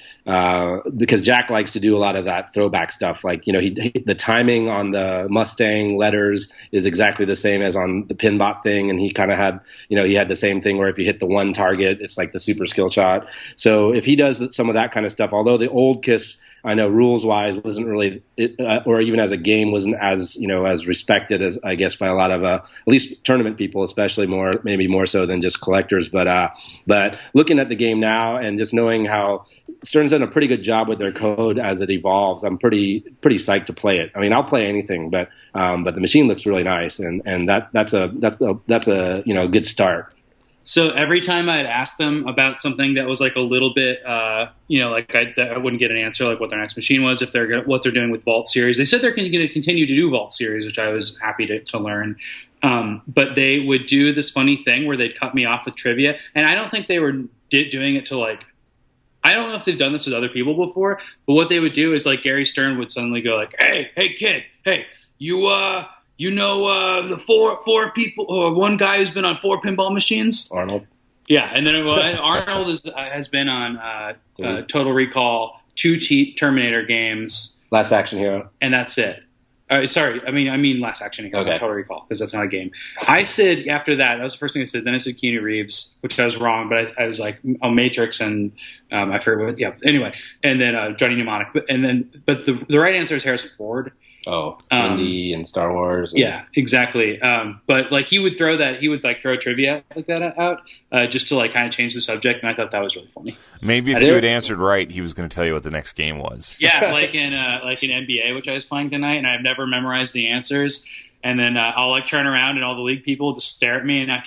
Jack likes to do a lot of that throwback stuff. Like, the timing on the Mustang letters is exactly the same as on the Pinbot thing. And he kind of had, he had the same thing where if you hit the one target, it's like the super skill shot. So if he does some of that kind of stuff, although the old Kiss, I know rules-wise wasn't really, or even as a game wasn't as as respected as I guess by a lot of at least tournament people, especially maybe more so than just collectors. But looking at the game now and just knowing how Stern's done a pretty good job with their code as it evolves, I'm pretty psyched to play it. I mean, I'll play anything, but the machine looks really nice, and that's a good start. So every time I'd ask them about something that was like a little bit, I wouldn't get an answer like what their next machine was, what they're doing with Vault Series. They said they're going to continue to do Vault Series, which I was happy to learn. But they would do this funny thing where they'd cut me off with trivia, and I don't think they were doing it to like I don't know if they've done this with other people before, but what they would do is like Gary Stern would suddenly go like, hey kid, hey, the four people, or one guy who's been on 4 pinball machines? Arnold. Yeah, and then Arnold has been on Total Recall, 2 Terminator games, Last Action Hero, and that's it. Sorry, I mean Last Action Hero, okay. Total Recall, because that's not a game. I said after that was the first thing I said. Then I said Keanu Reeves, which I was wrong, but I was like, Matrix, and I forget what. Yeah, anyway, and then Johnny Mnemonic, but the right answer is Harrison Ford. Oh, Indy and Star Wars. Yeah, exactly. But like he would throw trivia like that out just to like kind of change the subject, and I thought that was really funny. Maybe if you had answered right, he was going to tell you what the next game was. Yeah, like in NBA, which I was playing tonight, and I've never memorized the answers. And then I'll like turn around and all the league people just stare at me and not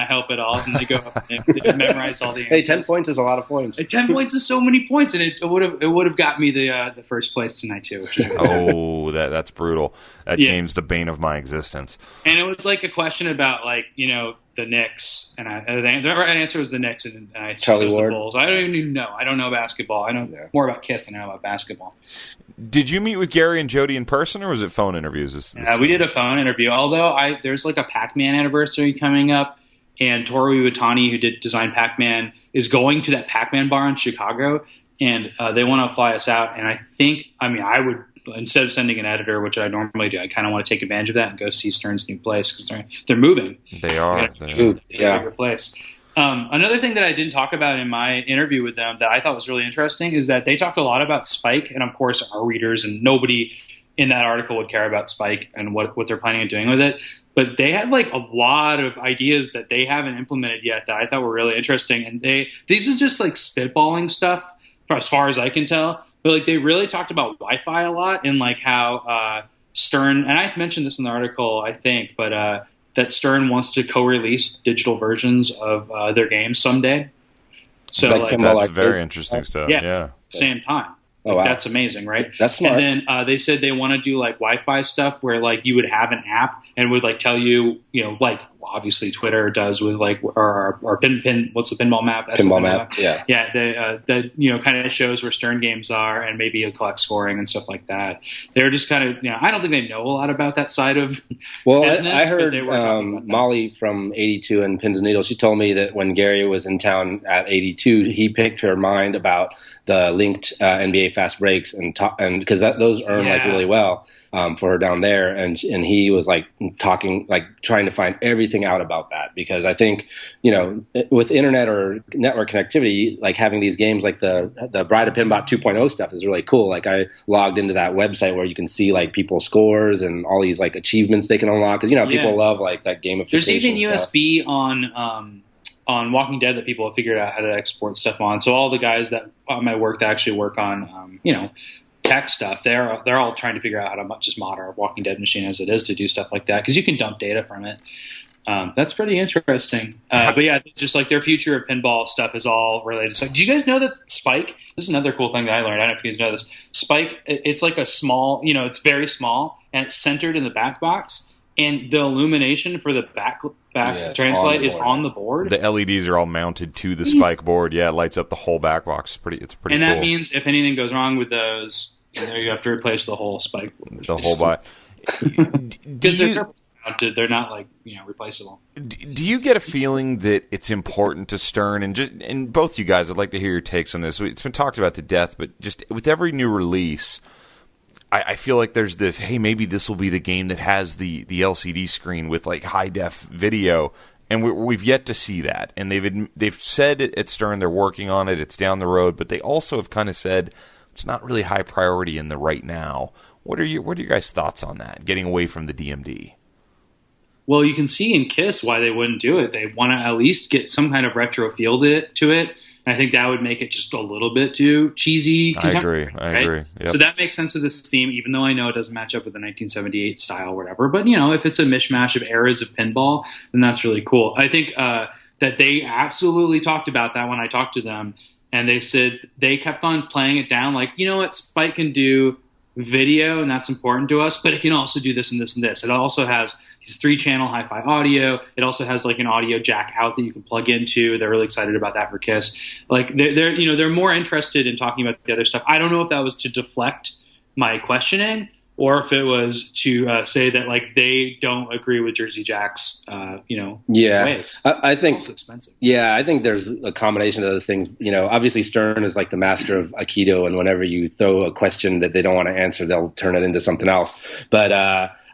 help at all. And they go and memorize all the answers. Hey, 10 points is a lot of points. 10 points is so many points, and it would have got me the first place tonight too. Oh, that's brutal. That game's the bane of my existence. And it was like a question about like the Knicks, and the right answer was the Knicks, and I chose the Bulls. I don't even know. I don't know basketball. I know more about Kiss than I know about basketball. Did you meet with Gary and Jody in person, or was it phone interviews? We did a phone interview. Although there's like a Pac-Man anniversary coming up, and Toru Iwatani, who did design Pac-Man, is going to that Pac-Man bar in Chicago, and they want to fly us out. And I would, instead of sending an editor, which I normally do, I kind of want to take advantage of that and go see Stern's new place because they're moving. They are. Bigger place. Another thing that I didn't talk about in my interview with them that I thought was really interesting is that they talked a lot about Spike, and of course our readers and nobody in that article would care about Spike and what they're planning on doing with it. But they had like a lot of ideas that they haven't implemented yet that I thought were really interesting, and these are just like spitballing stuff as far as I can tell. But like they really talked about Wi-Fi a lot, and like how Stern, and I mentioned this in the article, I think, but that Stern wants to co-release digital versions of their games someday. So that's very interesting stuff. Yeah. Same time. Oh, wow. That's amazing, right? That's smart. And then they said they want to do like Wi-Fi stuff where like you would have an app and would like tell you, like obviously Twitter does with like our pin. What's the pinball map? Pinball map. Yeah. Yeah. That kind of shows where Stern games are and maybe you'll collect scoring and stuff like that. They're just kind of I don't think they know a lot about that side of. Well, business, I heard Molly from 82 and Pins and Needles. She told me that when Gary was in town at 82, he picked her mind about the linked NBA fast breaks and because those earn like really well for her down there, and he was like talking, like trying to find everything out about that, because I think with internet or network connectivity, like having these games like the Bride of Pinball 2.0 stuff is really cool. Like I logged into that website where you can see like people's scores and all these like achievements they can unlock, because people love like that gamification. There's even stuff. USB on Walking Dead that people have figured out how to export stuff on. So all the guys that on my work that actually work on, tech stuff, they're all trying to figure out how to just mod our Walking Dead machine as it is to do stuff like that, because you can dump data from it. That's pretty interesting. But yeah, just like their future of pinball stuff is all related. So, do you guys know that Spike? This is another cool thing that I learned. I don't know if you guys know this. Spike, it's like a small, it's very small, and it's centered in the back box. And the illumination for the back translate is on the board. The LEDs are all mounted to the Spike board. Yeah, it lights up the whole back box. It's pretty and cool. That means if anything goes wrong with those, you have to replace the whole Spike board. The whole box. Because they're surface mounted. They're not like replaceable. Do you get a feeling that it's important to Stern, and both you guys, I'd like to hear your takes on this. It's been talked about to death, but just with every new release, I feel like there's this, hey, maybe this will be the game that has the LCD screen with like high def video, and we've yet to see that. And they've said at Stern they're working on it, it's down the road, but they also have kind of said it's not really high priority in the right now. What are your guys' thoughts on that? Getting away from the DMD. Well, you can see in Kiss why they wouldn't do it. They want to at least get some kind of retro feel to it. And I think that would make it just a little bit too cheesy. I agree. Yep. So that makes sense with this theme, even though I know it doesn't match up with the 1978 style or whatever. But, if it's a mishmash of eras of pinball, then that's really cool. I think that they absolutely talked about that when I talked to them. And they said they kept on playing it down like, what Spike can do video, and that's important to us, but it can also do this and this and this. It also has these 3-channel hi-fi audio. It also has like an audio jack out that you can plug into. They're really excited about that for KISS. Like they're more interested in talking about the other stuff. I don't know if that was to deflect my questioning or if it was to say that like they don't agree with Jersey Jack's ways. I think it's also expensive. Yeah, I think there's a combination of those things. Obviously Stern is like the master of Aikido, and whenever you throw a question that they don't want to answer, they'll turn it into something else. But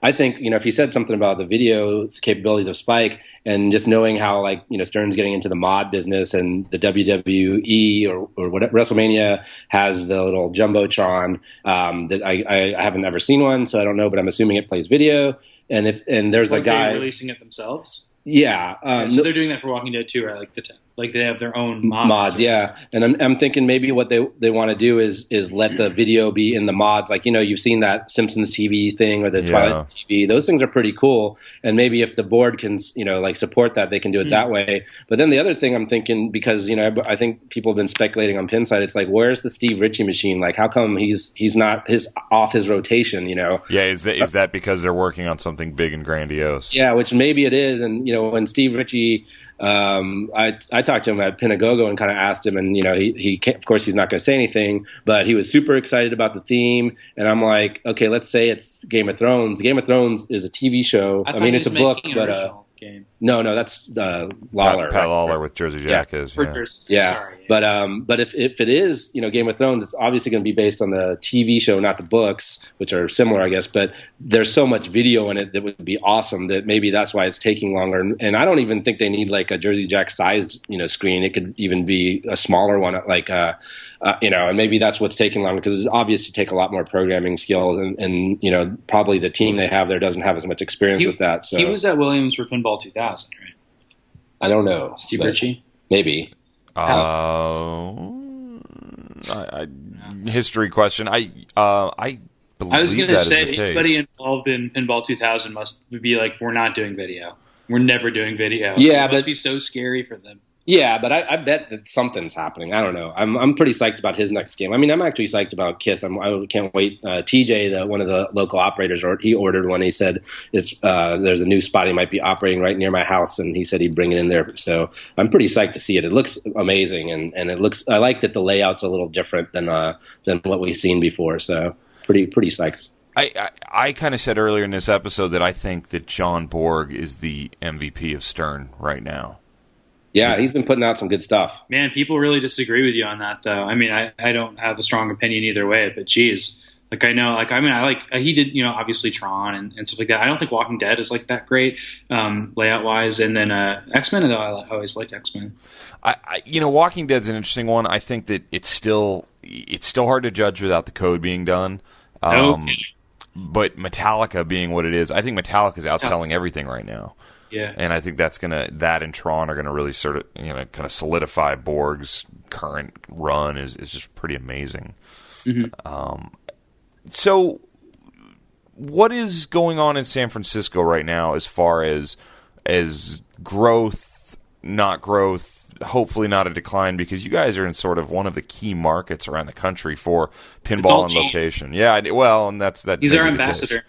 I think, if he said something about the video capabilities of Spike and just knowing how Stern's getting into the mod business, and the WWE or whatever, WrestleMania has the little Jumbotron that I haven't ever seen one, so I don't know, but I'm assuming it plays video. And there's a guy releasing it themselves. Yeah. So they're doing that for Walking Dead too, right? Like they have their own mods. Yeah. And I'm thinking maybe what they want to do is let the video be in the mods. Like, you've seen that Simpsons TV thing or the Twilight TV. Those things are pretty cool. And maybe if the board can, support that, they can do it that way. But then the other thing I'm thinking, because, I think people have been speculating on Pinside, it's like, where's the Steve Ritchie machine? Like, how come he's not off his rotation, Yeah. Is that because they're working on something big and grandiose? Yeah, which maybe it is. And, when Steve Ritchie, I talked to him at Pinagogo and kind of asked him, and he can't, of course he's not going to say anything, but he was super excited about the theme. And I'm like, okay, let's say it's Game of Thrones. Game of Thrones is a TV show. I mean, it's a book, but game. No, that's Lawler. Pat Lawler with Jersey Jack is. Yeah. Sorry. But if it is, Game of Thrones, it's obviously going to be based on the TV show, not the books, which are similar, I guess. But there's so much video in it that would be awesome that maybe that's why it's taking longer. And I don't even think they need like a Jersey Jack sized, screen. It could even be a smaller one, like and maybe that's what's taking longer, because it's obvious to take a lot more programming skills, and probably the team they have there doesn't have as much experience with that. So he was at Williams for Pinball 2000, right? I don't know. Steve Ritchie? Maybe. History question. I believe I was going to say anybody case. involved in Pinball 2000 must be like, we're not doing video. We're never doing video. Yeah, it must be so scary for them. Yeah, but I bet that something's happening. I don't know. I'm pretty psyched about his next game. I mean, I'm actually psyched about KISS. I can't wait. TJ, one of the local operators, he ordered one. He said there's a new spot he might be operating right near my house, and he said he'd bring it in there. So I'm pretty psyched to see it. It looks amazing, and it looks. I like that the layout's a little different than what we've seen before. So pretty psyched. I kind of said earlier in this episode that I think that John Borg is the MVP of Stern right now. Yeah, he's been putting out some good stuff. Man, people really disagree with you on that, though. I mean, I don't have a strong opinion either way, but geez. He did, obviously Tron and stuff like that. I don't think Walking Dead is like that great layout-wise. And then X-Men, though, I always liked X-Men. Walking Dead's an interesting one. I think that it's still hard to judge without the code being done. Okay. But Metallica being what it is, I think Metallica's outselling everything right now. Yeah. And I think that and Tron are gonna really sort of kind of solidify Borg's current run is just pretty amazing. Mm-hmm. So what is going on in San Francisco right now as far as growth, not growth, hopefully not a decline, because you guys are in sort of one of the key markets around the country for pinball and location. Yeah, well, and that's that. He's our ambassador.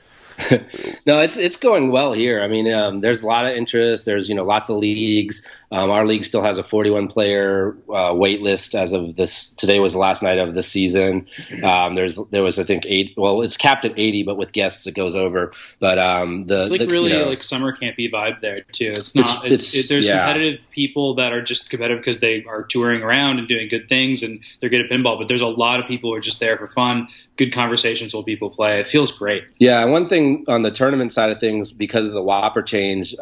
No, it's going well here. I mean, there's a lot of interest. There's lots of leagues. Our league still has a 41-player wait list as of this. Today was the last night of the season. There was I think 8. Well, it's capped at 80, but with guests it goes over. But it's like summer campy vibe there too. It's not. There's competitive people that are just competitive because they are touring around and doing good things and they're good at pinball. But there's a lot of people who are just there for fun, good conversations while people play. It feels great. Yeah, one thing on the tournament side of things, because of the Whopper change,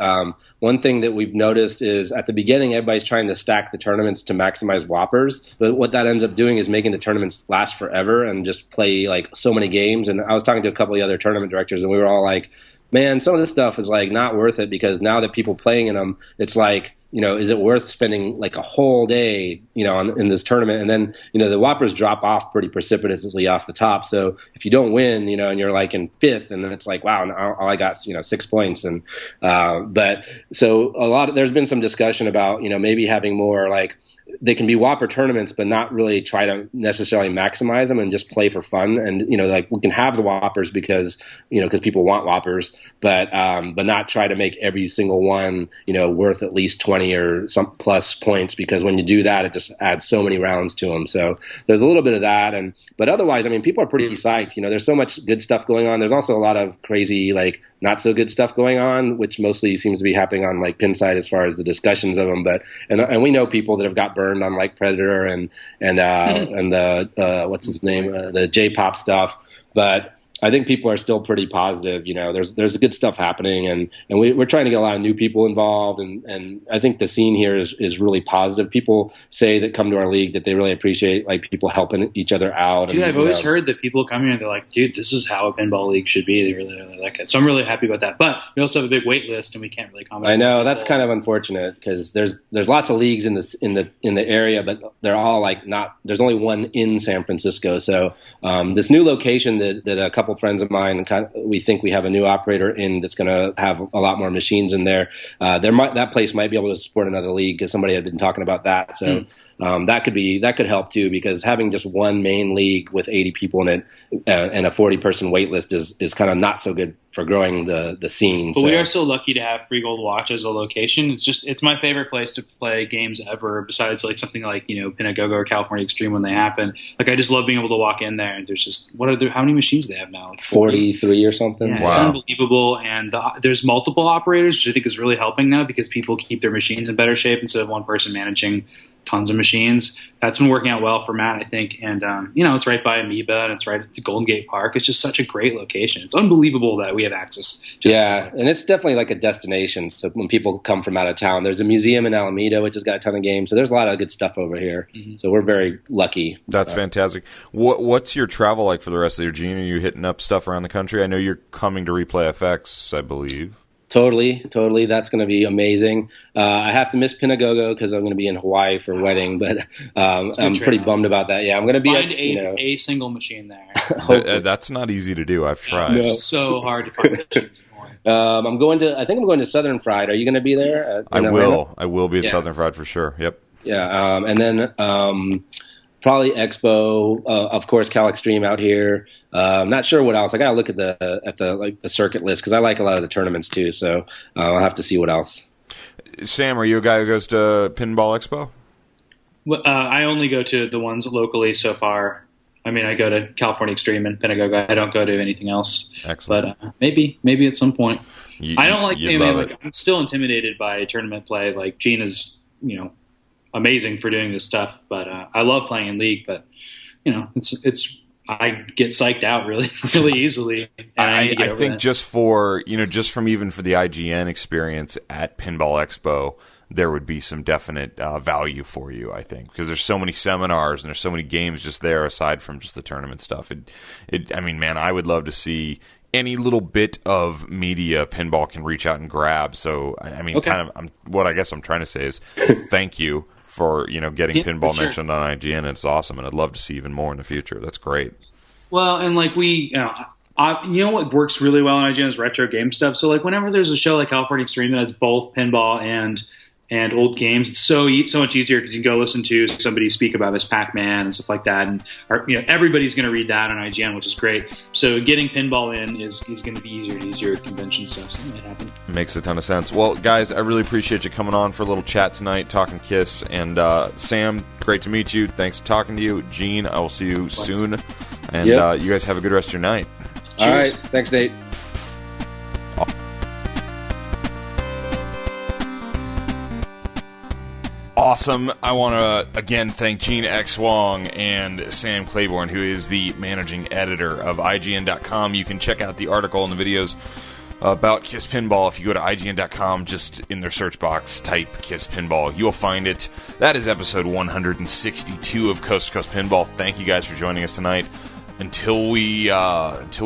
one thing that we've noticed is at the beginning, everybody's trying to stack the tournaments to maximize Whoppers. But what that ends up doing is making the tournaments last forever and just play like so many games. And I was talking to a couple of the other tournament directors, and we were all like, man, some of this stuff is like not worth it, because now that people playing in them, it's like, is it worth spending like a whole day, in this tournament? And then, the Whoppers drop off pretty precipitously off the top. So if you don't win, and you're like in 5th, and then it's like, wow, all I got, 6 points. And, but so there's been some discussion about, maybe having more like they can be Whopper tournaments, but not really try to necessarily maximize them and just play for fun. And, like we can have the Whoppers because people want Whoppers, but not try to make every single one, worth at least 20 or some plus points, because when you do that, it just adds so many rounds to them. So there's a little bit of that. But otherwise, I mean, people are pretty psyched. There's so much good stuff going on. There's also a lot of crazy, like, not so good stuff going on, which mostly seems to be happening on like Pinside as far as the discussions of them. But and we know people that have got burned on like Predator and the what's his name, the J-pop stuff. But I think people are still pretty positive. There's good stuff happening, and we're trying to get a lot of new people involved, and I think the scene here is really positive. People say that come to our league that they really appreciate like people helping each other out. Dude, I've always heard that people come here and they're like, dude, this is how a pinball league should be. They really, really like it. So I'm really happy about that. But we also have a big wait list, and we can't really comment. I know that's kind of unfortunate because there's lots of leagues in the area, but they're all like not. There's only one in San Francisco. So this new location that a couple friends of mine, we think we have a new operator in that's going to have a lot more machines in there. That place might be able to support another league because somebody had been talking about that. So that could help too, because having just one main league with 80 people in it and a 40-person wait list is kind of not so good for growing the scene. But we are so lucky to have Free Gold Watch as a location. It's my favorite place to play games ever, besides like something like Pinagogo or California Extreme when they happen. Like I just love being able to walk in there and there's just how many machines do they have now? Like 43 or something. Yeah, wow. It's unbelievable, and there's multiple operators, which I think is really helping now because people keep their machines in better shape instead of one person managing tons of machines. That's been working out well for Matt, I think. And, it's right by Amoeba and it's right at the Golden Gate Park. It's just such a great location. It's unbelievable that we have access to it. Yeah, and it's definitely like a destination. So when people come from out of town, there's a museum in Alameda, which has got a ton of games. So there's a lot of good stuff over here. Mm-hmm. So we're very lucky. That's fantastic. What's your travel like for the rest of the year, Gene? Are you hitting up stuff around the country? I know you're coming to Replay FX, I believe. Totally. That's going to be amazing. I have to miss Pinagogo because I'm going to be in Hawaii for a wedding, but I'm pretty bummed about that. Yeah, I'm going to be find a single machine there. That's not easy to do. I've tried. No. It's so hard to find machines in Hawaii. I think I'm going to Southern Fried. Are you going to be there? I will be at Southern Fried for sure. Yep. Yeah, and then probably Expo, of course, Cal Extreme out here. I'm not sure what else. I got to look at the circuit list because I like a lot of the tournaments too. So I'll have to see what else. Sam, are you a guy who goes to Pinball Expo? Well, I only go to the ones locally so far. I mean, I go to California Extreme and Pinagogo. I don't go to anything else. Excellent. But maybe at some point. I don't like. I'm still intimidated by tournament play. Like Gene is, amazing for doing this stuff. But I love playing in league. But it's. I get psyched out really, really easily. I think just from even for the IGN experience at Pinball Expo, there would be some definite value for you, I think, because there's so many seminars and there's so many games just there aside from just the tournament stuff. I would love to see any little bit of media pinball can reach out and grab. So, what I guess I'm trying to say is thank you for getting pinball mentioned on IGN. It's awesome, and I'd love to see even more in the future. That's great. Well, and like what works really well on IGN is retro game stuff. So like whenever there's a show like California Extreme that has both pinball and old games, it's so much easier because you can go listen to somebody speak about this Pac-Man and stuff like that, and everybody's going to read that on IGN, which is great. So getting pinball in is going to be easier and easier at convention stuff. So that might happen. Makes a ton of sense. Well, guys, I really appreciate you coming on for a little chat tonight, talking Kiss. And Sam, great to meet you. Thanks for talking to you. Gene, I will see you soon. And you guys have a good rest of your night. Cheers. All right. Thanks, Nate. Awesome. I want to, again, thank Gene X. Wong and Sam Claiborne, who is the managing editor of IGN.com. You can check out the article and the videos about Kiss Pinball. If you go to IGN.com, just in their search box, type Kiss Pinball. You'll find it. That is episode 162 of Coast to Coast Pinball. Thank you guys for joining us tonight. Until we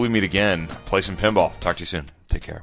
meet again, play some pinball. Talk to you soon. Take care.